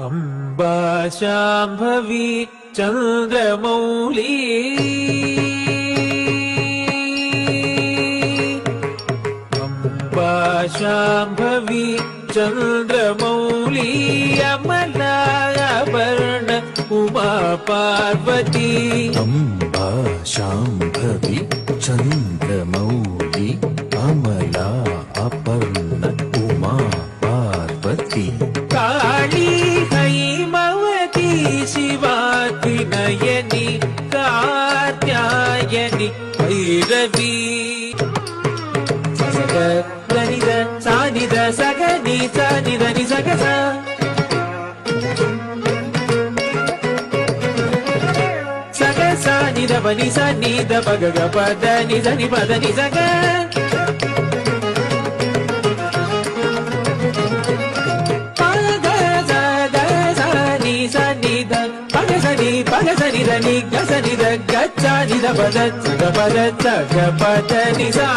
अम्बा शाम्भवी चन्द्रमौली अम्बा शाम्भवी चन्द्रमौली अमलाभरण उमा पार्वती अम्बा शाम्भवी चन्द्रमौली अमला अपर्ण उमा पार्वती काली हैमवती शिवाति नयनी कात्यायनी भैरवी सग दनिद सानिद सग नि सानिद नि सग सा सग सानिद पनि सानिद पग ग पद नि स नि पद नि सग पगसनि దని గసని ద గచ్చని ద పద ద పద ద గ పద ని సా